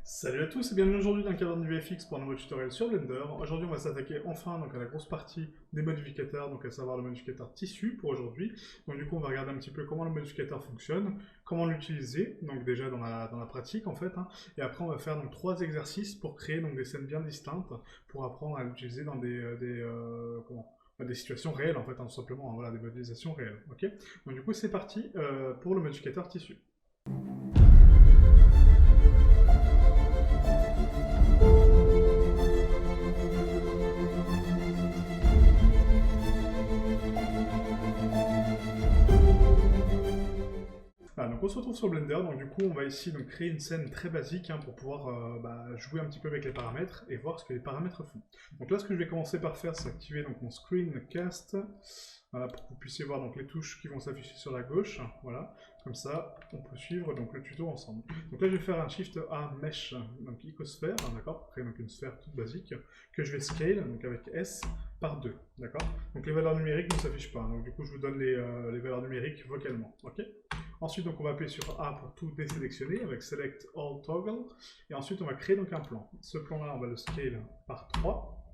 Salut à tous et bienvenue aujourd'hui dans le cadre du VFX pour un nouveau tutoriel sur Blender. Aujourd'hui on va s'attaquer enfin à la grosse partie des modificateurs, donc à savoir le modificateur tissu pour aujourd'hui. Donc du coup on va regarder un petit peu comment le modificateur fonctionne, comment l'utiliser, donc déjà dans la pratique en fait, et après on va faire donc 3 exercices pour créer donc des scènes bien distinctes, pour apprendre à l'utiliser dans des situations réelles en fait, tout simplement, voilà, des modélisations réelles. Ok. Donc du coup c'est parti pour le modificateur tissu. Voilà, donc on se retrouve sur Blender, donc du coup on va ici donc créer une scène très basique pour pouvoir jouer un petit peu avec les paramètres et voir ce que les paramètres font. Donc là ce que je vais commencer par faire c'est activer donc mon screencast, voilà, pour que vous puissiez voir donc les touches qui vont s'afficher sur la gauche, voilà, comme ça on peut suivre donc le tuto ensemble. Donc là je vais faire un Shift A Mesh, donc icosphère, d'accord, pour créer donc une sphère toute basique, que je vais scale, donc avec S, par 2, d'accord. Donc les valeurs numériques ne s'affichent pas, donc du coup je vous donne les valeurs numériques vocalement, ok. Ensuite, donc, on va appuyer sur A pour tout désélectionner avec Select All Toggle. Et ensuite, on va créer donc un plan. Ce plan-là, on va le scale par 3,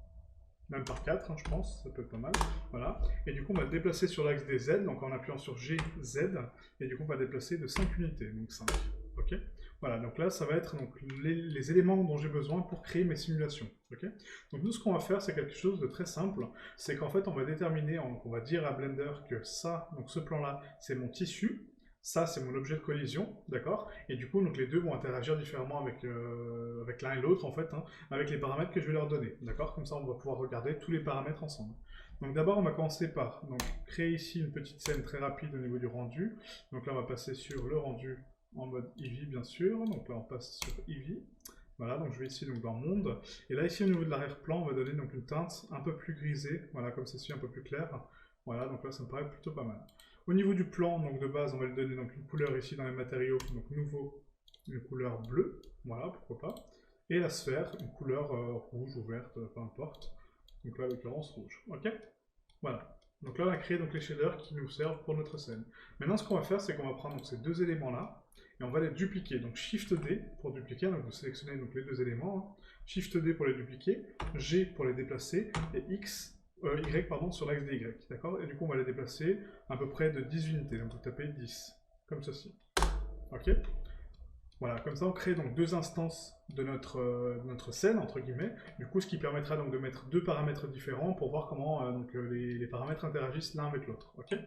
même par 4, je pense, ça peut être pas mal. Voilà. Et du coup, on va le déplacer sur l'axe des Z, donc en appuyant sur G, Z. Et du coup, on va déplacer de 5 unités, donc 5. Ok. Voilà, donc là, ça va être donc, les éléments dont j'ai besoin pour créer mes simulations. Okay. Donc nous, ce qu'on va faire, c'est quelque chose de très simple. C'est qu'en fait, on va déterminer, on va dire à Blender que ça, donc ce plan-là, c'est mon tissu. Ça, c'est mon objet de collision, d'accord. Et du coup, donc, les deux vont interagir différemment avec l'un et l'autre, en fait, avec les paramètres que je vais leur donner, d'accord. Comme ça, on va pouvoir regarder tous les paramètres ensemble. Donc d'abord, on va commencer par donc, créer ici une petite scène très rapide au niveau du rendu. Donc là, on va passer sur le rendu en mode Eevee, bien sûr. Donc là, on passe sur Eevee. Voilà, donc je vais ici donc, dans Monde. Et là, ici, au niveau de l'arrière-plan, on va donner donc, une teinte un peu plus grisée, voilà, comme ceci, un peu plus claire. Voilà, donc là, ça me paraît plutôt pas mal. Au niveau du plan, donc de base, on va lui donner donc une couleur ici dans les matériaux, donc nouveau, une couleur bleue, voilà, pourquoi pas. Et la sphère, une couleur rouge ou verte, peu importe. Donc là, en l'occurrence, rouge. Ok. Voilà. Donc là, on a créé donc, les shaders qui nous servent pour notre scène. Maintenant, ce qu'on va faire, c'est qu'on va prendre donc, ces deux éléments-là, et on va les dupliquer. Donc Shift D pour dupliquer, donc vous sélectionnez donc, les deux éléments, Shift D pour les dupliquer, G pour les déplacer, et Y pardon, sur l'axe des Y, d'accord. Et du coup on va les déplacer à peu près de 10 unités, donc vous tapez 10, comme ceci. Ok. Voilà, comme ça on crée donc deux instances de notre scène, entre guillemets, du coup ce qui permettra donc de mettre deux paramètres différents pour voir comment les paramètres interagissent l'un avec l'autre. Ok.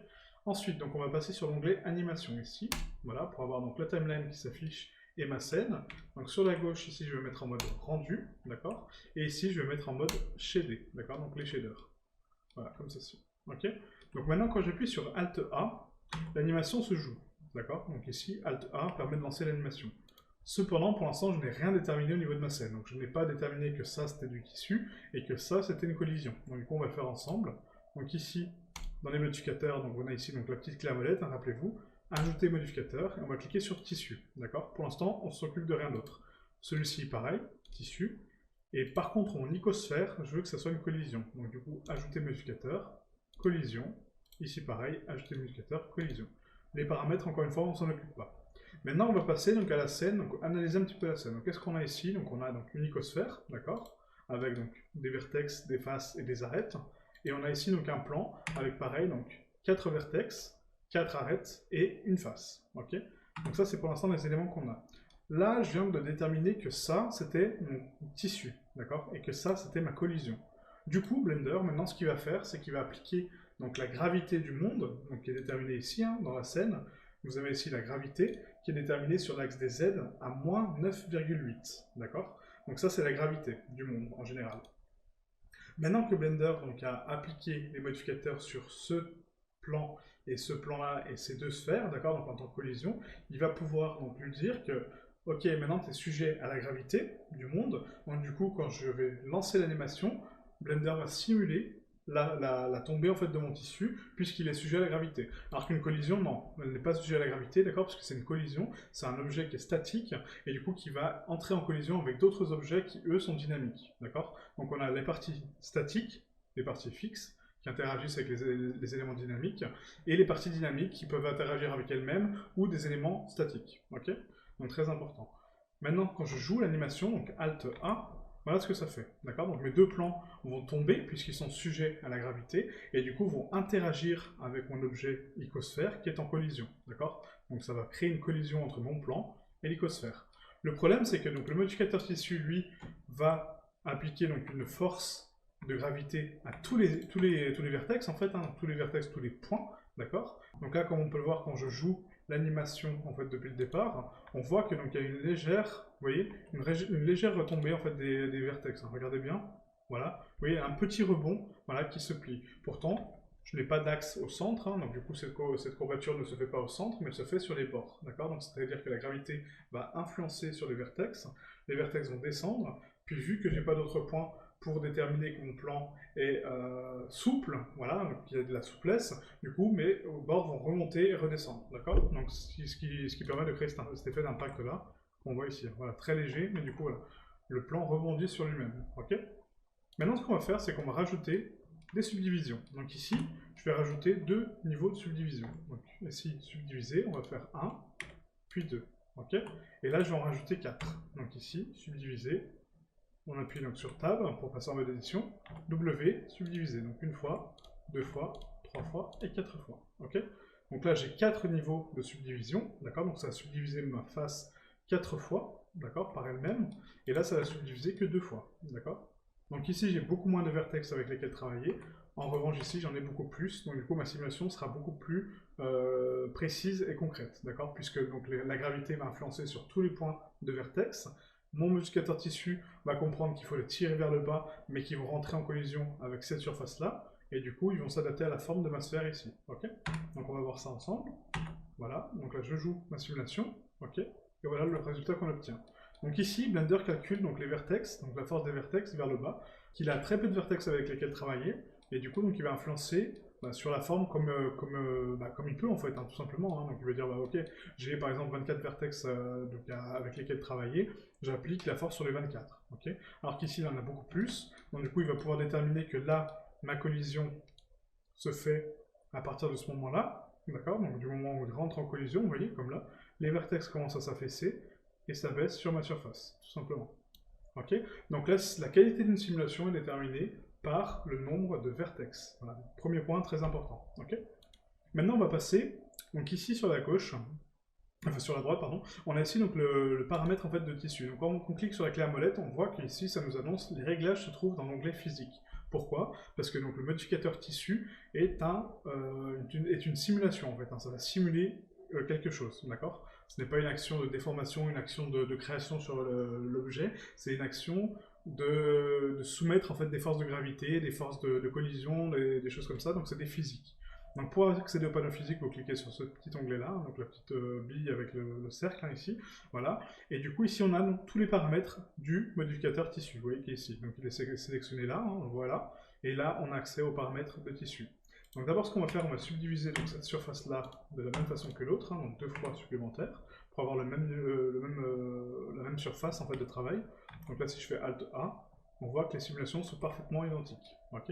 Ensuite, donc on va passer sur l'onglet animation ici, voilà, pour avoir donc la timeline qui s'affiche et ma scène. Donc sur la gauche ici je vais mettre en mode rendu, d'accord, et ici je vais mettre en mode shadé, d'accord, donc les shaders. Voilà, comme ceci. Ok. Donc maintenant, quand j'appuie sur Alt A, l'animation se joue. D'accord. Donc ici, Alt A permet de lancer l'animation. Cependant, pour l'instant, je n'ai rien déterminé au niveau de ma scène. Donc je n'ai pas déterminé que ça c'était du tissu et que ça c'était une collision. Donc du coup, on va le faire ensemble. Donc ici, dans les modificateurs, donc on a ici donc, la petite clé à molette, rappelez-vous, ajouter modificateur, et on va cliquer sur tissu. D'accord. Pour l'instant, on s'occupe de rien d'autre. Celui-ci, pareil, tissu. Et par contre, mon icosphère, je veux que ça soit une collision. Donc du coup, ajouter modificateur, collision. Ici pareil, ajouter modificateur, collision. Les paramètres, encore une fois, on ne s'en occupe pas. Maintenant, on va passer donc, à la scène, donc analyser un petit peu la scène. Donc qu'est-ce qu'on a ici? Donc on a donc une icosphère, d'accord, avec donc des vertex, des faces et des arêtes. Et on a ici donc un plan avec pareil, donc 4 vertex, 4 arêtes et une face. Ok. Donc ça, c'est pour l'instant les éléments qu'on a. Là, je viens de déterminer que ça, c'était mon tissu, d'accord, et que ça, c'était ma collision. Du coup, Blender, maintenant, ce qu'il va faire, c'est qu'il va appliquer donc, la gravité du monde, donc, qui est déterminée ici, dans la scène. Vous avez ici la gravité, qui est déterminée sur l'axe des Z à moins 9,8, d'accord. Donc ça, c'est la gravité du monde, en général. Maintenant que Blender donc, a appliqué les modificateurs sur ce plan et ce plan-là et ces deux sphères, d'accord, donc en tant que collision, il va pouvoir donc lui dire que ok, maintenant tu es sujet à la gravité du monde, donc du coup quand je vais lancer l'animation, Blender va simuler la tombée en fait de mon tissu puisqu'il est sujet à la gravité. Alors qu'une collision, non, elle n'est pas sujet à la gravité, d'accord, parce que c'est une collision, c'est un objet qui est statique et du coup qui va entrer en collision avec d'autres objets qui eux sont dynamiques, d'accord. Donc on a les parties statiques, les parties fixes qui interagissent avec les éléments dynamiques et les parties dynamiques qui peuvent interagir avec elles-mêmes ou des éléments statiques, ok. Donc très important. Maintenant, quand je joue l'animation, donc Alt A, voilà ce que ça fait, d'accord? Donc mes deux plans vont tomber puisqu'ils sont sujets à la gravité et du coup vont interagir avec mon objet icosphère qui est en collision, d'accord? Donc ça va créer une collision entre mon plan et l'icosphère. Le problème c'est que donc, le modificateur tissu, lui, va appliquer donc une force de gravité à tous les vertex en fait, hein, tous les vertex, tous les points, d'accord? Donc là, comme on peut le voir quand je joue l'animation en fait depuis le départ, on voit que donc il y a une légère, vous voyez, une légère retombée en fait des vertex. Hein. Regardez bien, voilà, vous voyez un petit rebond, voilà, qui se plie. Pourtant, je n'ai pas d'axe au centre, hein, donc du coup cette courbature ne se fait pas au centre, mais elle se fait sur les bords, d'accord? Donc c'est-à-dire que la gravité va influencer sur les vertex vont descendre, puis vu que j'ai pas d'autres points pour déterminer que mon plan est souple, voilà, donc il y a de la souplesse, du coup, mes bords vont remonter et redescendre, d'accord? Donc ce qui permet de créer cet effet d'impact là, qu'on voit ici, voilà, très léger, mais du coup, voilà, le plan rebondit sur lui-même, ok? Maintenant, ce qu'on va faire, c'est qu'on va rajouter des subdivisions. Donc ici, je vais rajouter 2 niveaux de subdivision. Donc ici, subdiviser, on va faire 1, puis 2, ok? Et là, je vais en rajouter 4. Donc ici, subdiviser, on appuie donc sur Tab pour passer en mode édition, W, subdiviser, donc une fois, 2 fois, 3 fois et 4 fois, ok? Donc là, j'ai 4 niveaux de subdivision, d'accord? Donc ça va subdiviser ma face 4 fois, d'accord, par elle-même, et là, ça va subdiviser que 2 fois, d'accord? Donc ici, j'ai beaucoup moins de vertex avec lesquels travailler. En revanche, ici, j'en ai beaucoup plus. Donc du coup, ma simulation sera beaucoup plus précise et concrète, d'accord? Puisque donc, la gravité va influencer sur tous les points de vertex. Mon modificateur tissu va comprendre qu'il faut les tirer vers le bas, mais qu'ils vont rentrer en collision avec cette surface-là. Et du coup, ils vont s'adapter à la forme de ma sphère ici, ok? Donc on va voir ça ensemble. Voilà, donc là, je joue ma simulation, ok? Et voilà le résultat qu'on obtient. Donc ici, Blender calcule donc les vertex, donc la force des vertex vers le bas, qu'il a très peu de vertex avec lesquels travailler, et du coup, donc, il va influencer sur la forme comme il peut en fait, hein, tout simplement. Hein. Donc il va dire, ok, j'ai par exemple 24 vertex avec lesquels travailler, j'applique la force sur les 24. Okay, alors qu'ici, il en a beaucoup plus, donc du coup, il va pouvoir déterminer que là, ma collision se fait à partir de ce moment-là, d'accord? Donc du moment où il rentre en collision, vous voyez, comme là, les vertex commencent à s'affaisser, et ça baisse sur ma surface, tout simplement. Ok? Donc là, la qualité d'une simulation est déterminée par le nombre de vertex. Voilà. Premier point très important. Ok? Maintenant, on va passer, donc ici sur la gauche, enfin sur la droite, pardon, on a ici donc le paramètre en fait de tissu. Donc quand on clique sur la clé à molette, on voit qu'ici ça nous annonce les réglages se trouvent dans l'onglet physique. Pourquoi? Parce que donc, le modificateur tissu est une simulation en fait, hein. Ça va simuler quelque chose, d'accord? Ce n'est pas une action de déformation, une action de création sur l'objet, c'est une action de soumettre en fait des forces de gravité, des forces de collision, des choses comme ça, donc c'est des physiques. Donc pour accéder au panneau physique, vous cliquez sur ce petit onglet-là, donc la petite bille avec le cercle hein, ici, voilà. Et du coup ici on a donc, tous les paramètres du modificateur tissu, vous voyez qui est ici. Donc il est sélectionné là, hein, voilà. Et là on a accès aux paramètres de tissu. Donc d'abord ce qu'on va faire, on va subdiviser donc, cette surface-là de la même façon que l'autre, hein, donc 2 fois supplémentaire, pour avoir la même surface en fait de travail. Donc là si je fais Alt A, on voit que les simulations sont parfaitement identiques. Ok,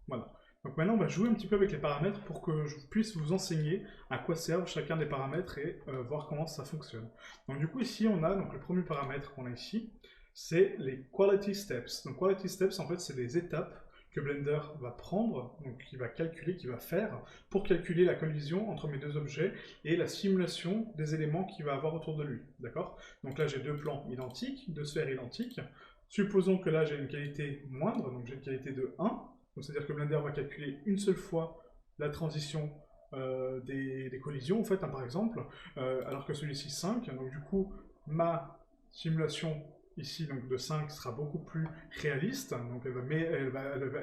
voilà. Donc maintenant on va jouer un petit peu avec les paramètres pour que je puisse vous enseigner à quoi servent chacun des paramètres et voir comment ça fonctionne. Donc du coup ici on a donc le premier paramètre qu'on a ici, c'est les Quality Steps. Donc Quality Steps en fait c'est des étapes que Blender va prendre, donc qui va calculer, qui va faire, pour calculer la collision entre mes deux objets et la simulation des éléments qu'il va avoir autour de lui, d'accord? Donc là j'ai deux plans identiques, deux sphères identiques. Supposons que là j'ai une qualité moindre, donc j'ai une qualité de 1, c'est-à-dire que Blender va calculer une seule fois la transition des collisions, en fait, hein, par exemple, alors que celui-ci 5, donc du coup ma simulation ici donc de 5 sera beaucoup plus réaliste, donc elle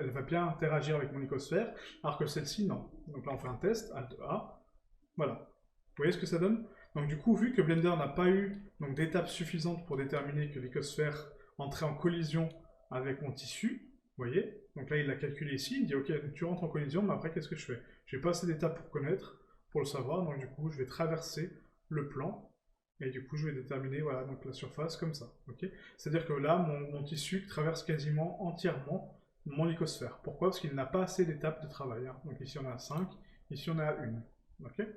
va bien interagir avec mon icosphère, alors que celle-ci non. Donc là on fait un test, Alt A, voilà. Vous voyez ce que ça donne? Donc du coup, vu que Blender n'a pas eu d'étapes suffisantes pour déterminer que l'icosphère entrait en collision avec mon tissu, vous voyez? Donc là il l'a calculé ici, il dit ok, tu rentres en collision, mais après qu'est-ce que je fais? J'ai pas assez d'étapes pour connaître, pour le savoir, donc du coup je vais traverser le plan, et du coup, je vais déterminer voilà, donc la surface comme ça. Okay, c'est-à-dire que là, mon tissu traverse quasiment entièrement mon icosphère. Pourquoi? Parce qu'il n'a pas assez d'étapes de travail. Hein. Donc ici, on a 5, ici, on a 1. Okay,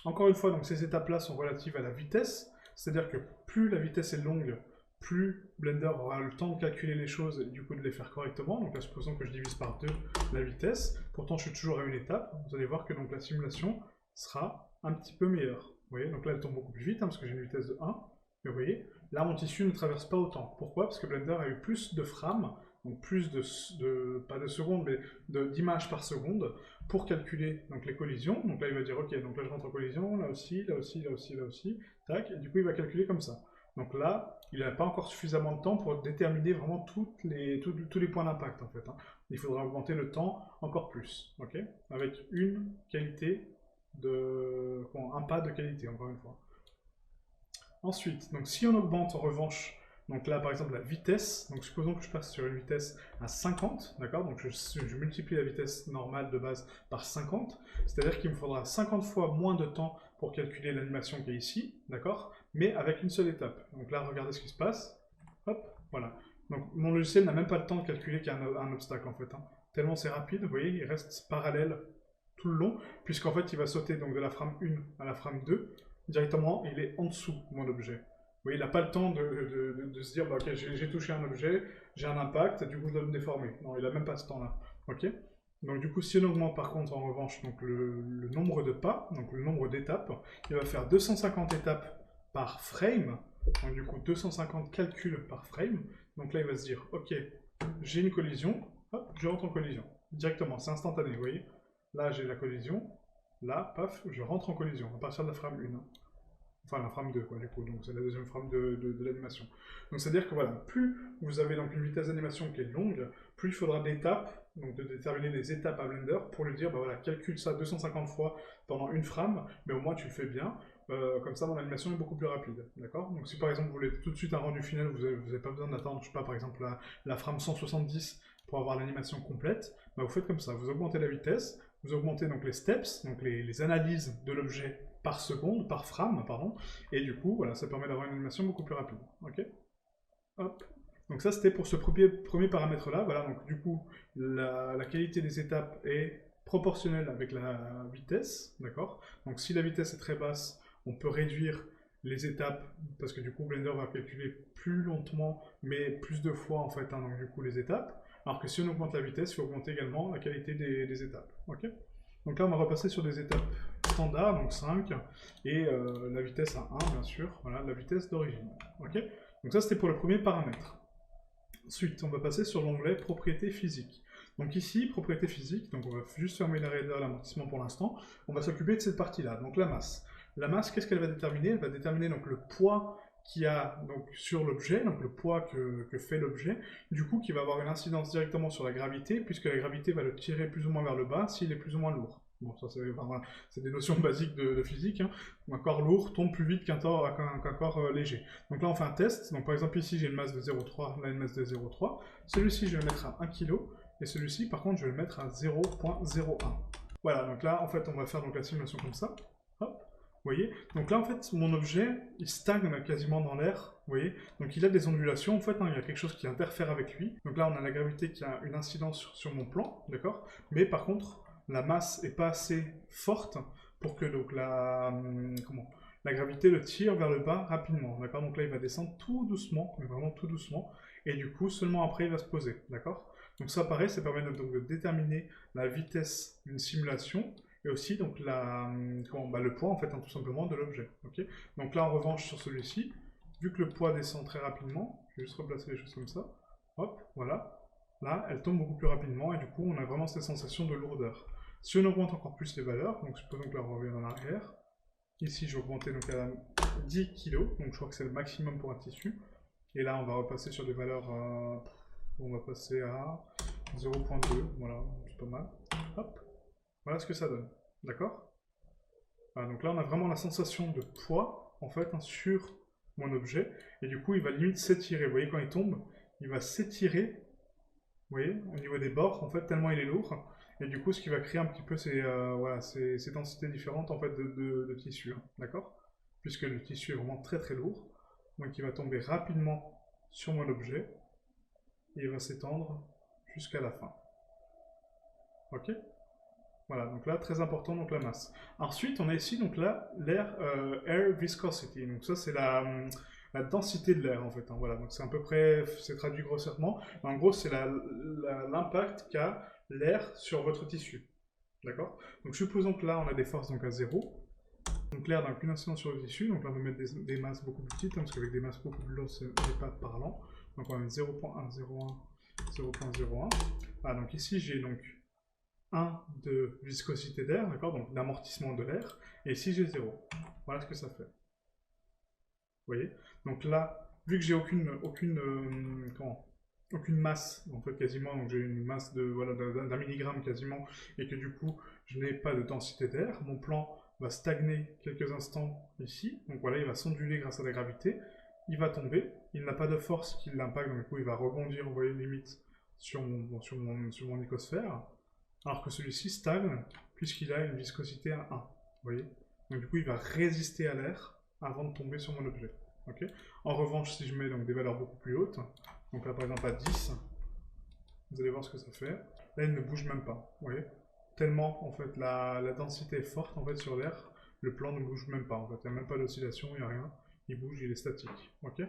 encore une fois, donc, ces étapes-là sont relatives à la vitesse C'est-à-dire que plus la vitesse est longue, plus Blender aura le temps de calculer les choses et du coup de les faire correctement. Donc là, supposons que je divise par 2 la vitesse. Pourtant, je suis toujours à une étape. Vous allez voir que donc, la simulation sera un petit peu meilleure. Vous voyez, donc là, elle tombe beaucoup plus vite, hein, parce que j'ai une vitesse de 1. Et vous voyez, là, mon tissu ne traverse pas autant. Pourquoi? Parce que Blender a eu plus de frames, donc plus pas de secondes, mais d'images par seconde, pour calculer donc, les collisions. Donc là, il va dire, ok, donc là, je rentre en collision, là aussi, là aussi, là aussi, là aussi, tac, et du coup, il va calculer comme ça. Donc là, il n'a pas encore suffisamment de temps pour déterminer vraiment tous les points d'impact, en fait. Hein. Il faudra augmenter le temps encore plus, ok? Avec une qualité un pas de qualité, encore une fois. Ensuite, donc si on augmente en revanche, donc là par exemple la vitesse, donc supposons que je passe sur une vitesse à 50, d'accord, donc je multiplie la vitesse normale de base par 50, c'est-à-dire qu'il me faudra 50 fois moins de temps pour calculer l'animation qui est ici, d'accord, mais avec une seule étape. Donc là, regardez ce qui se passe, hop, voilà. Donc mon logiciel n'a même pas le temps de calculer qu'il y a un obstacle en fait, hein. Tellement c'est rapide, vous voyez, il reste parallèle tout le long, puisqu'en fait il va sauter donc de la frame 1 à la frame 2, directement, il est en dessous de mon objet. Vous voyez, il n'a pas le temps de se dire, bah, ok, j'ai touché un objet, j'ai un impact, du coup je dois me déformer. Non, il n'a même pas ce temps-là. Ok. Donc du coup, si on augmente par contre en revanche donc, le nombre de pas, donc le nombre d'étapes, il va faire 250 étapes par frame, donc du coup 250 calculs par frame. Donc là, il va se dire, ok, j'ai une collision, hop, je rentre en collision. Directement, c'est instantané, vous voyez. Là, j'ai la collision, là, paf, je rentre en collision à partir de la frame 1. Enfin, la frame 2, quoi, du coup. Donc, c'est la deuxième frame de l'animation. Donc, c'est-à-dire que voilà, plus vous avez donc une vitesse d'animation qui est longue, plus il faudra d'étapes, donc de déterminer des étapes à Blender pour lui dire, bah voilà, calcule ça 250 fois pendant une frame, mais au moins tu le fais bien. Comme ça, mon animation est beaucoup plus rapide. D'accord? Donc, si par exemple vous voulez tout de suite un rendu final, vous n'avez pas besoin d'attendre, je sais pas, par exemple, la frame 170 pour avoir l'animation complète, bah, vous faites comme ça. Vous augmentez la vitesse, vous augmentez donc les steps, donc les analyses de l'objet par seconde, par frame, pardon, et du coup, voilà, ça permet d'avoir une animation beaucoup plus rapide. Ok. Hop. Donc ça, c'était pour ce premier paramètre-là. Voilà, donc du coup, la qualité des étapes est proportionnelle avec la vitesse, d'accord? Donc si la vitesse est très basse, on peut réduire les étapes, parce que du coup, Blender va calculer plus lentement, mais plus de fois, en fait, hein, donc du coup, les étapes. Alors que si on augmente la vitesse, il faut augmenter également la qualité des étapes. Ok. Donc là, on va repasser sur des étapes standards, donc 5, et la vitesse à 1, bien sûr, voilà, la vitesse d'origine. Ok. Donc ça, c'était pour le premier paramètre. Ensuite, on va passer sur l'onglet propriétés physiques. Donc ici, propriétés physiques, donc on va juste fermer la radar l'amortissement pour l'instant, on va s'occuper de cette partie-là, donc la masse. La masse, qu'est-ce qu'elle va déterminer? Elle va déterminer donc le poids qu'il y a donc, sur l'objet, donc le poids que fait l'objet, du coup qui va avoir une incidence directement sur la gravité, puisque la gravité va le tirer plus ou moins vers le bas s'il est plus ou moins lourd. Bon, ça c'est enfin, voilà, des notions basiques de physique. Hein. Un corps lourd tombe plus vite qu'un corps léger. Donc là on fait un test. Donc par exemple ici j'ai une masse de 0,3, là une masse de 0,3. Celui-ci je vais le mettre à 1 kg et celui-ci par contre je vais le mettre à 0,01. Voilà, donc là en fait on va faire donc, la simulation comme ça. Hop. Vous voyez? Donc là, en fait, mon objet, il stagne quasiment dans l'air, vous voyez? Donc il a des ondulations, en fait, hein, il y a quelque chose qui interfère avec lui. Donc là, on a la gravité qui a une incidence sur mon plan, d'accord? Mais par contre, la masse n'est pas assez forte pour que donc, la gravité le tire vers le bas rapidement, d'accord? Donc là, il va descendre tout doucement, mais vraiment tout doucement, et du coup, seulement après, il va se poser, d'accord? Donc ça, pareil, ça permet donc de déterminer la vitesse d'une simulation, et aussi donc le poids en fait hein, tout simplement de l'objet. Okay, donc là en revanche sur celui-ci, vu que le poids descend très rapidement, je vais juste replacer les choses comme ça, hop, voilà, là elle tombe beaucoup plus rapidement et du coup on a vraiment cette sensation de lourdeur. Si on augmente encore plus les valeurs, donc supposons que là on revient en arrière, ici j'ai augmenté donc à 10 kg, donc je crois que c'est le maximum pour un tissu, et là on va repasser sur des valeurs, on va passer à 0,2, voilà, c'est pas mal, hop. Voilà ce que ça donne, d'accord? Voilà, donc là on a vraiment la sensation de poids en fait hein, sur mon objet et du coup il va limite s'étirer. Vous voyez quand il tombe, il va s'étirer, vous voyez, au niveau des bords en fait tellement il est lourd et du coup ce qui va créer un petit peu ces densités différentes en fait de tissu, hein, d'accord? Puisque le tissu est vraiment très très lourd, donc il va tomber rapidement sur mon objet et il va s'étendre jusqu'à la fin. Ok? Voilà, donc là, très important, donc la masse. Ensuite, on a ici, donc là, l'air, air viscosity. Donc ça, c'est la densité de l'air, en fait, hein. Voilà, donc c'est à peu près, c'est traduit grossièrement. Mais en gros, c'est l'impact qu'a l'air sur votre tissu. D'accord? Donc supposons que là, on a des forces donc à 0. Donc l'air n'a aucune incidence sur le tissu. Donc là, on va mettre des masses beaucoup plus petites, hein, parce qu'avec des masses beaucoup plus lourdes, ce n'est pas parlant. Donc on va mettre 0.101, 0.01. Ah, donc ici, j'ai donc 1 de viscosité d'air, d'accord, donc d'amortissement de l'air, et ici j'ai 0. Voilà ce que ça fait. Vous voyez? Donc là, vu que j'ai aucune masse, en fait quasiment, donc j'ai une masse de voilà, d'un milligramme quasiment, et que du coup je n'ai pas de densité d'air, mon plan va stagner quelques instants ici, donc voilà, il va s'onduler grâce à la gravité, il va tomber, il n'a pas de force qui l'impacte, donc du coup il va rebondir, vous voyez, limite sur mon icosphère, alors que celui-ci stagne puisqu'il a une viscosité à 1. Vous voyez? Donc du coup, il va résister à l'air avant de tomber sur mon objet. Okay, en revanche, si je mets donc des valeurs beaucoup plus hautes, donc là par exemple à 10, vous allez voir ce que ça fait. Là, il ne bouge même pas. Vous voyez? Tellement en fait la densité est forte en fait sur l'air, le plan ne bouge même pas. En fait, il n'y a même pas d'oscillation, il n'y a rien. Il bouge, il est statique. Ok?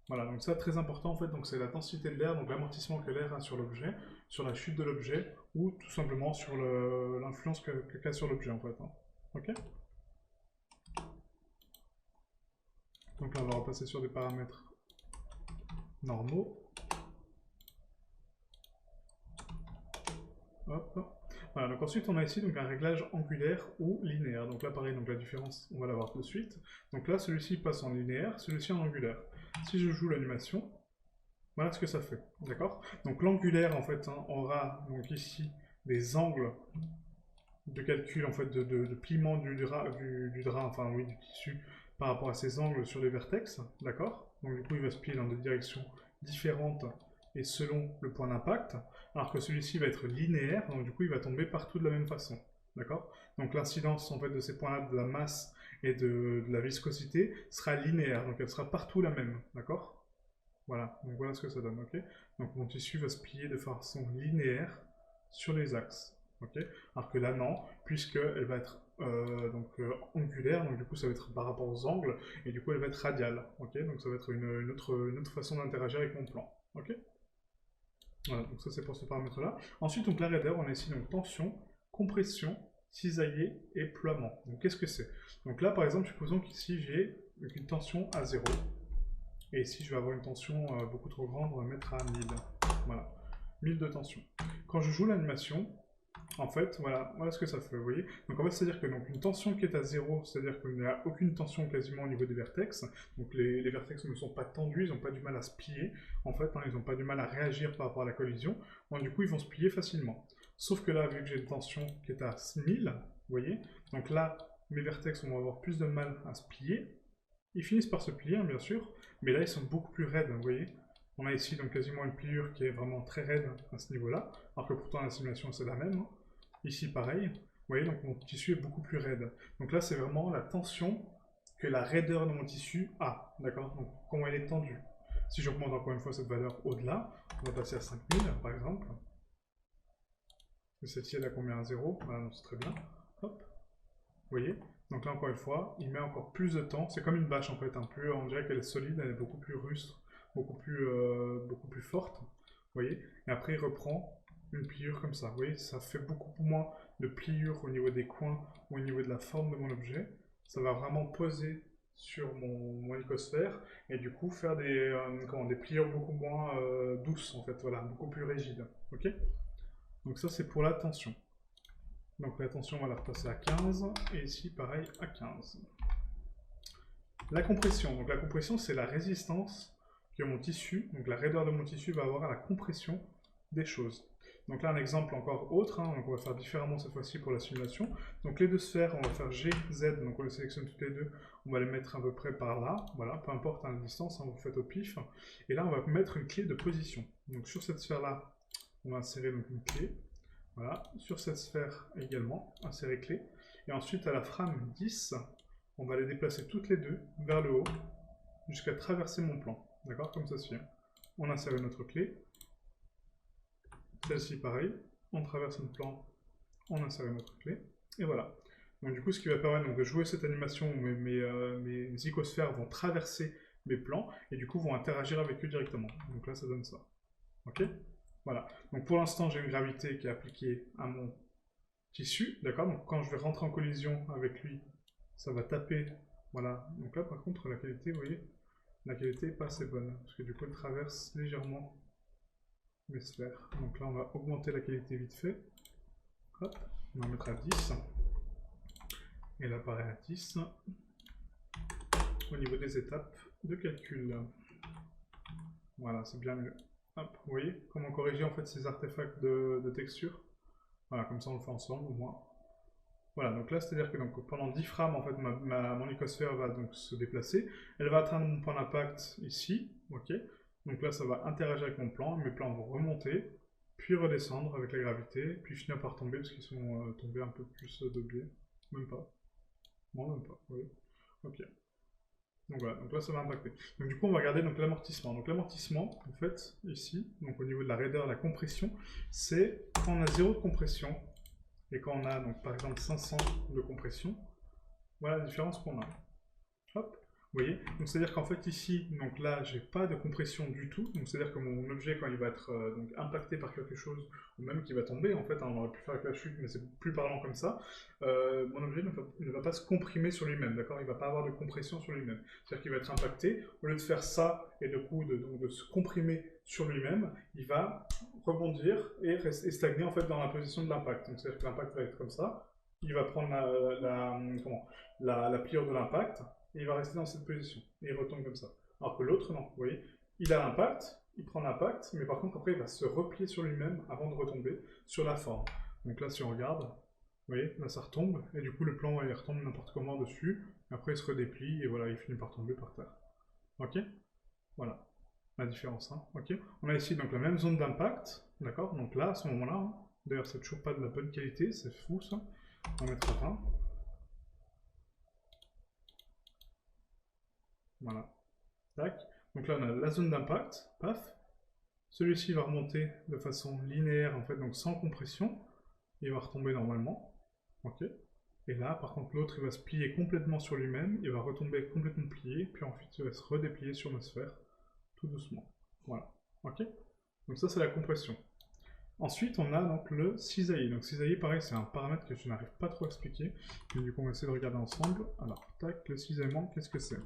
Voilà, donc ça très important en fait, donc c'est la densité de l'air, donc l'amortissement que l'air a sur l'objet, sur la chute de l'objet, ou tout simplement sur l'influence qu'a sur l'objet en fait, hein. Ok? Donc là on va repasser sur des paramètres normaux. Hop. Voilà, donc ensuite on a ici donc un réglage angulaire ou linéaire. Donc là pareil, donc la différence on va la voir tout de suite. Donc là celui-ci passe en linéaire, celui-ci en angulaire. Si je joue l'animation, voilà ce que ça fait, d'accord? Donc l'angulaire, en fait, hein, aura donc ici des angles de calcul, en fait, de pliement du drap, enfin oui, du tissu, par rapport à ces angles sur les vertex, d'accord? Donc du coup, il va se plier dans des directions différentes et selon le point d'impact, alors que celui-ci va être linéaire, donc du coup, il va tomber partout de la même façon, d'accord? Donc l'incidence, en fait, de ces points-là, de la masse et de la viscosité, sera linéaire, donc elle sera partout la même, d'accord? Voilà, donc voilà ce que ça donne, ok? Donc mon tissu va se plier de façon linéaire sur les axes, ok? Alors que là, non, puisqu'elle va être angulaire, donc du coup ça va être par rapport aux angles, et du coup elle va être radiale, ok? Donc ça va être une autre façon d'interagir avec mon plan, ok? Voilà, donc ça c'est pour ce paramètre-là. Ensuite, donc l'arrêt d'air, on a ici donc tension, compression, cisaillé et ploiement. Donc qu'est-ce que c'est? Donc là, par exemple, supposons qu'ici j'ai une tension à 0. Et ici, je vais avoir une tension beaucoup trop grande, on va mettre à 1000. Voilà, 1000 de tension. Quand je joue l'animation, en fait, voilà ce que ça fait, vous voyez. Donc en fait, c'est-à-dire que donc, une tension qui est à 0, c'est-à-dire qu'il n'y a aucune tension quasiment au niveau des vertex. Donc les vertex ne sont pas tendus, ils n'ont pas du mal à se plier. En fait, hein, ils n'ont pas du mal à réagir par rapport à la collision. Donc du coup, ils vont se plier facilement. Sauf que là, vu que j'ai une tension qui est à 1000, vous voyez, donc là, mes vertex vont avoir plus de mal à se plier. Ils finissent par se plier, hein, bien sûr, mais là ils sont beaucoup plus raides, vous voyez. On a ici donc quasiment une pliure qui est vraiment très raide à ce niveau-là, alors que pourtant la simulation c'est la même, hein. Ici pareil, vous voyez, donc mon tissu est beaucoup plus raide. Donc là c'est vraiment la tension que la raideur de mon tissu a, d'accord? Donc comment elle est tendue. Si j'augmente encore une fois cette valeur au-delà, on va passer à 5000 par exemple. Et celle-ci elle a combien? À 0? Voilà, c'est très bien. Hop. Vous voyez? Donc là, encore une fois, il met encore plus de temps. C'est comme une bâche en fait, un peu, on dirait qu'elle est solide, elle est beaucoup plus rustre, beaucoup plus forte. Vous voyez? Et après, il reprend une pliure comme ça. Vous voyez? Ça fait beaucoup moins de pliure au niveau des coins ou au niveau de la forme de mon objet. Ça va vraiment poser sur mon icosphère et du coup faire des pliures beaucoup moins douces en fait, voilà, beaucoup plus rigides. Ok? Donc ça, c'est pour la tension. Donc la tension, on va la repasser à 15, et ici, pareil, à 15. La compression. Donc la compression, c'est la résistance que mon tissu, donc la raideur de mon tissu va avoir à la compression des choses. Donc là, un exemple encore autre, hein, donc on va faire différemment cette fois-ci pour la simulation. Donc les deux sphères, on va faire G, Z, donc on les sélectionne toutes les deux, on va les mettre à peu près par là, voilà, peu importe la distance, hein, vous faites au pif. Et là, on va mettre une clé de position. Donc sur cette sphère-là, on va insérer donc une clé. Voilà, sur cette sphère également, insérer clé. Et ensuite, à la frame 10, on va les déplacer toutes les deux vers le haut, jusqu'à traverser mon plan. D'accord? Comme ça se fait. On insère une autre clé. Celle-ci, pareil. On traverse notre plan on insère notre clé, et voilà. Donc du coup, ce qui va permettre donc, de jouer cette animation où mes icosphères vont traverser mes plans, et du coup vont interagir avec eux directement. Donc là, ça donne ça. Ok? Voilà. Donc pour l'instant, j'ai une gravité qui est appliquée à mon tissu, d'accord? Donc quand je vais rentrer en collision avec lui, ça va taper, voilà. Donc là, par contre, la qualité, vous voyez, la qualité n'est pas assez bonne, parce que du coup, elle traverse légèrement mes sphères. Donc là, on va augmenter la qualité vite fait. Hop, on va mettre à 10. Et là, pareil à 10. Au niveau des étapes de calcul. Voilà, c'est bien mieux. Hop, vous voyez comment corriger en fait ces artefacts de texture. Voilà, comme ça on le fait ensemble au moins. Voilà, donc là c'est à dire que donc, pendant 10 frames en fait mon icosphère va donc se déplacer. Elle va atteindre mon point d'impact ici, ok. Donc là ça va interagir avec mon plan, mes plans vont remonter, puis redescendre avec la gravité, puis finir par tomber parce qu'ils sont tombés un peu plus de biais. Même pas. Non, même pas, oui. Ok. Donc voilà, donc là ça va impacter. Donc du coup on va regarder l'amortissement. Donc l'amortissement, en fait, ici, donc au niveau de la raideur, la compression, c'est quand on a 0 de compression, et quand on a donc par exemple 500 de compression, voilà la différence qu'on a. Hop, vous voyez? Donc c'est-à-dire qu'en fait ici, donc là j'ai pas de compression du tout, donc c'est-à-dire que mon objet quand il va être donc, impacté par quelque chose, ou même qu'il va tomber, en fait, hein, on aurait pu faire avec la chute, mais c'est plus parlant comme ça, mon objet ne va pas se comprimer sur lui-même, d'accord? Il va pas avoir de compression sur lui-même. C'est-à-dire qu'il va être impacté, au lieu de faire ça, et du coup de se comprimer sur lui-même, il va rebondir et stagner en fait dans la position de l'impact. Donc c'est-à-dire que l'impact va être comme ça, il va prendre la pliure de l'impact, et il va rester dans cette position, et il retombe comme ça. Alors que l'autre, non, vous voyez, il a l'impact, il prend l'impact, mais par contre après il va se replier sur lui-même avant de retomber sur la forme. Donc là si on regarde, vous voyez, là ça retombe, et du coup le plan il retombe n'importe comment dessus, après il se redéplie, et voilà, il finit par tomber par terre. Ok? Voilà, la différence, hein, ok? On a ici donc la même zone d'impact, d'accord? Donc là, à ce moment-là, hein, d'ailleurs c'est toujours pas de la bonne qualité, c'est fou ça, on va mettre à 20. Voilà. Tac. Donc là, on a la zone d'impact. Paf. Celui-ci va remonter de façon linéaire, en fait, donc sans compression. Il va retomber normalement. Ok. Et là, par contre, l'autre, il va se plier complètement sur lui-même. Il va retomber complètement plié. Puis ensuite, il va se redéplier sur nos sphères. Tout doucement. Voilà. Ok. Donc ça, c'est la compression. Ensuite, on a donc le cisaillement. Donc cisaillement, pareil, c'est un paramètre que je n'arrive pas trop à expliquer. Mais du coup, on va essayer de regarder ensemble. Alors, tac, le cisaillement, qu'est-ce que c'est?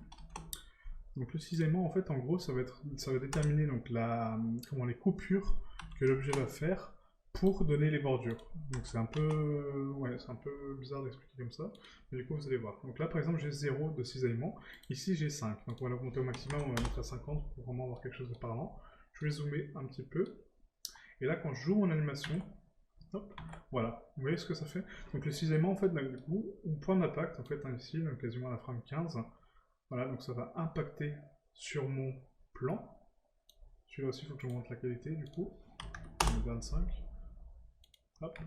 Donc le cisaillement, en fait, en gros, ça va déterminer donc les coupures que l'objet va faire pour donner les bordures. Donc c'est un peu, ouais, c'est un peu bizarre d'expliquer comme ça, mais du coup vous allez voir. Donc là, par exemple, j'ai 0 de cisaillement. Ici, j'ai 5. Donc on va l'augmenter au maximum, on va mettre à 50 pour vraiment avoir quelque chose de parlant. Je vais zoomer un petit peu. Et là, quand je joue mon animation, hop, voilà, vous voyez ce que ça fait? Donc le cisaillement, en fait, du coup, au point d'impact, en fait, hein, ici, donc quasiment à la frame 15, voilà, donc ça va impacter sur mon plan. Celui-là aussi, il faut que je monte la qualité, du coup. 25. Hop.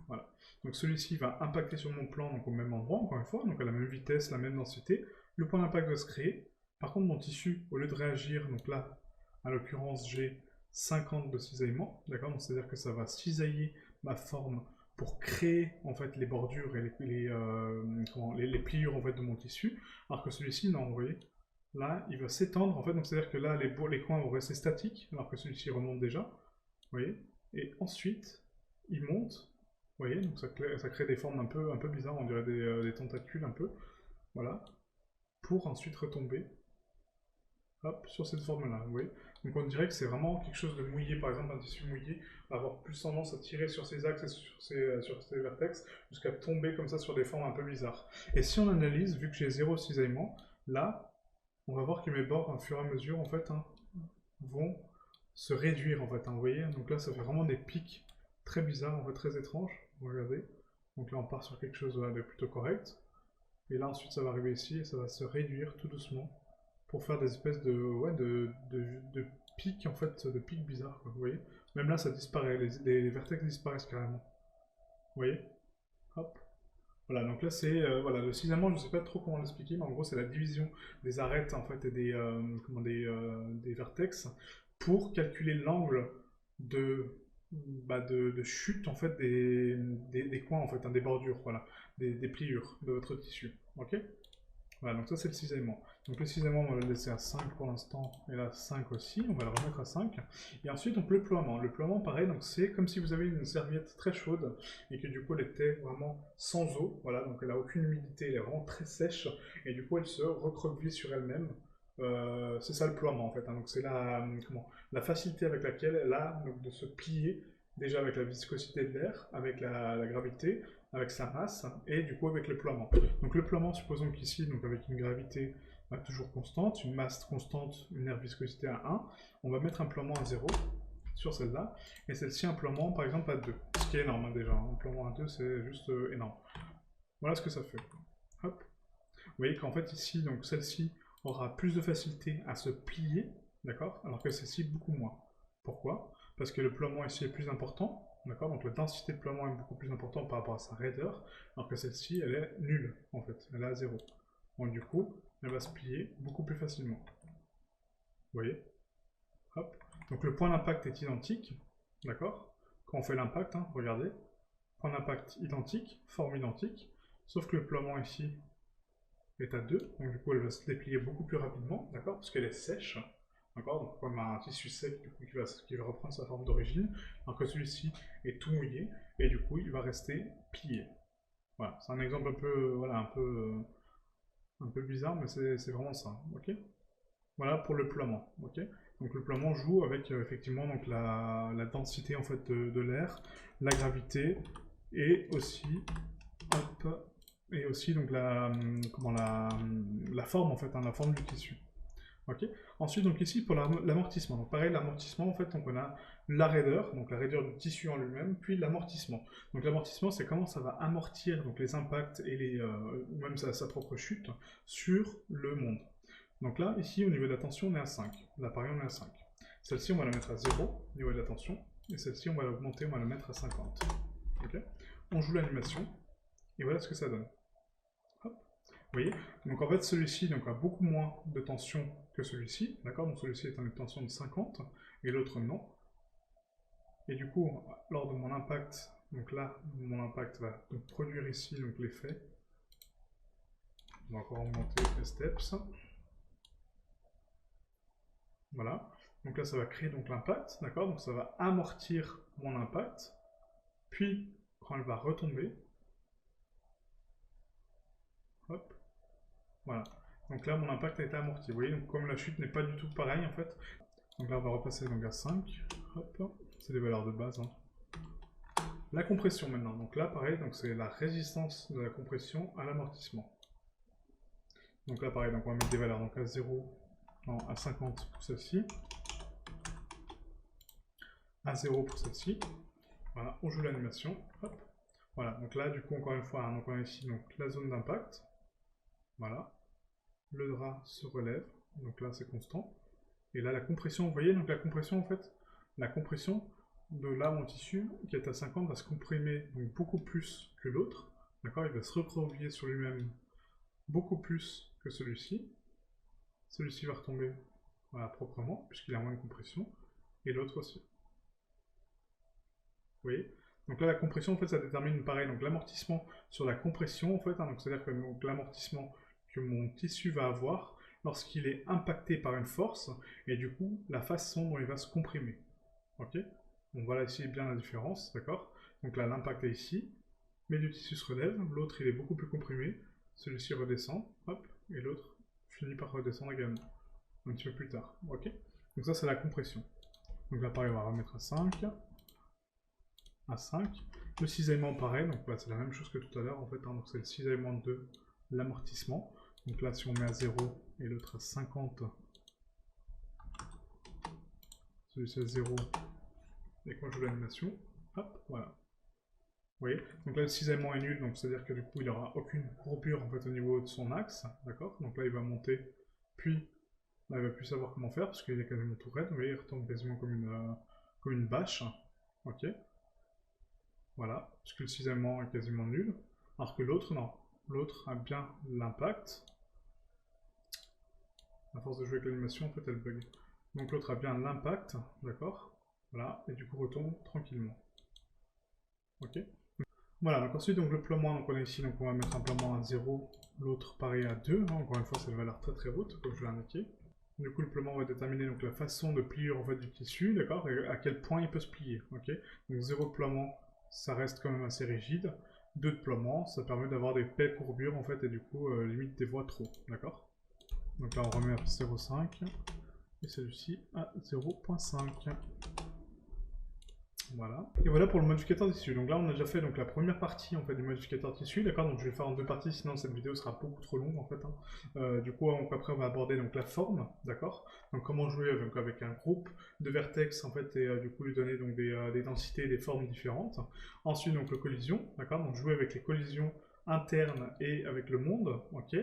Voilà. Donc celui-ci va impacter sur mon plan, donc au même endroit, encore une fois, donc à la même vitesse, la même densité. Le point d'impact va se créer. Par contre, mon tissu, au lieu de réagir, donc là, à l'occurrence, j'ai 50 de cisaillement, d'accord? Donc c'est-à-dire que ça va cisailler ma forme pour créer en fait les bordures et les pliures en fait de mon tissu, alors que celui-ci, non, vous voyez, là, il va s'étendre en fait, donc c'est-à-dire que là, les coins vont rester statiques, alors que celui-ci remonte déjà, vous voyez, et ensuite, il monte, vous voyez, donc ça crée des formes un peu bizarres, on dirait des tentacules un peu, voilà, pour ensuite retomber, hop, sur cette forme-là, vous voyez. Donc on dirait que c'est vraiment quelque chose de mouillé, par exemple un tissu mouillé va avoir plus tendance à tirer sur ses axes et sur ses vertex, jusqu'à tomber comme ça sur des formes un peu bizarres. Et si on analyse, vu que j'ai 0 cisaillement, là, on va voir que mes bords, au fur et à mesure, en fait, hein, vont se réduire, en fait, hein, vous voyez. Donc là, ça fait vraiment des pics très bizarres, en fait, très étranges. Regardez. Donc là, on part sur quelque chose de plutôt correct. Et là, ensuite, ça va arriver ici et ça va se réduire tout doucement pour faire des espèces de pics, en fait, de pics bizarres, quoi, vous voyez. Même là, ça disparaît, les vertex disparaissent carrément. Vous voyez. Hop. Voilà, donc là c'est voilà, le cisaillement, je ne sais pas trop comment l'expliquer, mais en gros c'est la division des arêtes en fait et des vertex pour calculer l'angle de de chute en fait des coins en fait, hein, des bordures, voilà, des pliures de votre tissu. Ok? Voilà, donc ça c'est le cisaillement. Donc le cisaillement, on va le laisser à 5 pour l'instant, et là 5 aussi, on va le remettre à 5. Et ensuite, donc le ploiement. Le ploiement, pareil, donc c'est comme si vous avez une serviette très chaude, et que du coup elle était vraiment sans eau, voilà, donc elle n'a aucune humidité, elle est vraiment très sèche, et du coup elle se recroqueville sur elle-même. C'est ça le ploiement en fait, hein. Donc c'est la facilité avec laquelle elle a donc, de se plier, déjà avec la viscosité de l'air, avec la gravité, avec sa masse, et du coup avec le ploiement. Donc le ploiement, supposons qu'ici, donc avec une gravité toujours constante, une masse constante, une aire viscosité à 1, on va mettre un ploiement à 0 sur celle-là, et celle-ci un ploiement par exemple à 2, ce qui est énorme hein, déjà, un ploiement à 2 c'est juste énorme. Voilà ce que ça fait. Hop. Vous voyez qu'en fait ici, donc celle-ci aura plus de facilité à se plier, d'accord, alors que celle-ci beaucoup moins. Pourquoi? Parce que le ploiement ici est plus important, d'accord, donc la densité de ploiement est beaucoup plus importante par rapport à sa raideur, alors que celle-ci, elle est nulle, en fait, elle est à 0. Donc du coup, elle va se plier beaucoup plus facilement. Vous voyez? Hop. Donc le point d'impact est identique, d'accord? Quand on fait l'impact, hein, regardez, point d'impact identique, forme identique, sauf que le ploiement ici est à 2, donc du coup elle va se déplier beaucoup plus rapidement, d'accord, parce qu'elle est sèche, d'accord, donc comme un tissu sec du coup, qui va reprendre sa forme d'origine, alors que celui-ci est tout mouillé, et du coup il va rester plié. Voilà, c'est un exemple un peu, voilà, un peu bizarre, mais c'est vraiment ça, ok. Voilà pour le ploiement, ok. Donc le ploiement joue avec effectivement donc la densité en fait de l'air, la gravité, et aussi, hop, et aussi donc la forme en fait, hein, la forme du tissu. Ok. Ensuite donc ici pour l'amortissement. Donc pareil, l'amortissement en fait, donc on a la raideur, donc la raideur du tissu en lui-même, puis l'amortissement. Donc l'amortissement c'est comment ça va amortir donc les impacts et même sa propre chute sur le monde. Donc là, ici au niveau de la tension on est à 5. Là pareil on est à 5. Celle-ci on va la mettre à 0 au niveau de la tension, et celle-ci on va l'augmenter, on va la mettre à 50. Ok. On joue l'animation. Et voilà ce que ça donne. Hop. Vous voyez? Donc en fait celui-ci a beaucoup moins de tension que celui-ci, d'accord? Donc celui-ci est en tension de 50 et l'autre non. Et du coup, lors de mon impact, donc là, mon impact va donc produire ici l'effet. On va encore augmenter les steps. Voilà. Donc là, ça va créer donc l'impact, d'accord? Donc ça va amortir mon impact. Puis, quand elle va retomber, hop, voilà. Donc là, mon impact a été amorti. Vous voyez, donc comme la chute n'est pas du tout pareille en fait. Donc là, on va repasser donc à 5. Hop, c'est les valeurs de base. Hein. La compression maintenant. Donc là, pareil, donc c'est la résistance de la compression à l'amortissement. Donc là, pareil, donc on va mettre des valeurs donc à 0, non, à 50 pour celle-ci. À 0 pour celle-ci. Voilà, on joue l'animation. Hop. Voilà, donc là, du coup, encore une fois, hein, donc on a ici donc, la zone d'impact. Voilà. Le drap se relève. Donc là, c'est constant. Et là, la compression, vous voyez, donc la compression, en fait, la compression de là, mon tissu, qui est à 50, va se comprimer donc, beaucoup plus que l'autre. D'accord? Il va se recroqueviller sur lui-même beaucoup plus que celui-ci. Celui-ci va retomber voilà, proprement, puisqu'il a moins de compression. Et l'autre aussi. Vous voyez? Donc là, la compression, en fait, ça détermine pareil. Donc l'amortissement sur la compression, en fait, hein, c'est-à-dire que l'amortissement que mon tissu va avoir lorsqu'il est impacté par une force, et du coup, la façon dont il va se comprimer. Ok? Donc voilà ici bien la différence, d'accord? Donc là, l'impact est ici, mais le tissu se relève, l'autre il est beaucoup plus comprimé, celui-ci redescend, hop, et l'autre finit par redescendre également, un petit peu plus tard, ok? Donc ça c'est la compression. Donc là pareil, on va remettre à 5, à 5. Le cisaillement pareil, donc bah, c'est la même chose que tout à l'heure en fait, hein, donc c'est le cisaillement de l'amortissement. Donc là si on met à 0 et l'autre à 50, celui-ci à 0, et quand je joue l'animation, hop, voilà. Vous voyez? Donc là le cisaillement est nul, donc c'est-à-dire que du coup il n'aura aucune courbure en fait au niveau de son axe, d'accord? Donc là il va monter, puis là il va plus savoir comment faire parce qu'il est quasiment tout raide, vous voyez, il retombe quasiment comme une bâche, ok? Voilà, puisque le cisaillement est quasiment nul, alors que l'autre non, l'autre a bien l'impact. À force de jouer avec l'animation en fait elle bug. Donc l'autre a bien l'impact, d'accord? Voilà, et du coup retombe tranquillement. Ok. Voilà, donc ensuite donc le plombement, donc on a ici, donc on va mettre un plombement à 0, l'autre pareil à 2, hein, encore une fois c'est une valeur très très haute, comme je l'ai indiqué. Du coup le plombement va déterminer donc la façon de pliure en fait du tissu, d'accord, et à quel point il peut se plier, ok. Donc 0 de plombement, ça reste quand même assez rigide, 2 de plombement, ça permet d'avoir des belles courbures en fait, et du coup limite des voies trop, d'accord. Donc là on remet à 0,5, et celui-ci à 0,5. Voilà. Et voilà pour le modificateur tissu. Donc là, on a déjà fait donc, la première partie en fait, du modificateur tissu, d'accord. Donc je vais le faire en deux parties, sinon cette vidéo sera beaucoup trop longue en fait. Hein. Du coup, après, on va aborder donc la forme, d'accord. Donc comment jouer donc, avec un groupe de vertex en fait, et du coup lui donner donc des densités, des formes différentes. Ensuite, donc le collision, d'accord. Donc jouer avec les collisions internes et avec le monde, ok.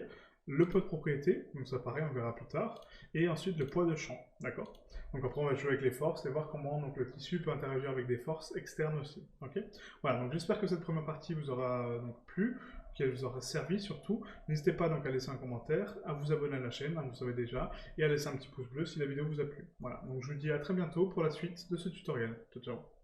Le poids de propriété, donc ça pareil, on verra plus tard. Et ensuite le poids de champ, d'accord. Donc après on va jouer avec les forces et voir comment donc, le tissu peut interagir avec des forces externes aussi. Okay, voilà, donc j'espère que cette première partie vous aura donc, plu, qu'elle vous aura servi surtout. N'hésitez pas donc à laisser un commentaire, à vous abonner à la chaîne, hein, vous savez déjà, et à laisser un petit pouce bleu si la vidéo vous a plu. Voilà, donc je vous dis à très bientôt pour la suite de ce tutoriel. Ciao ciao.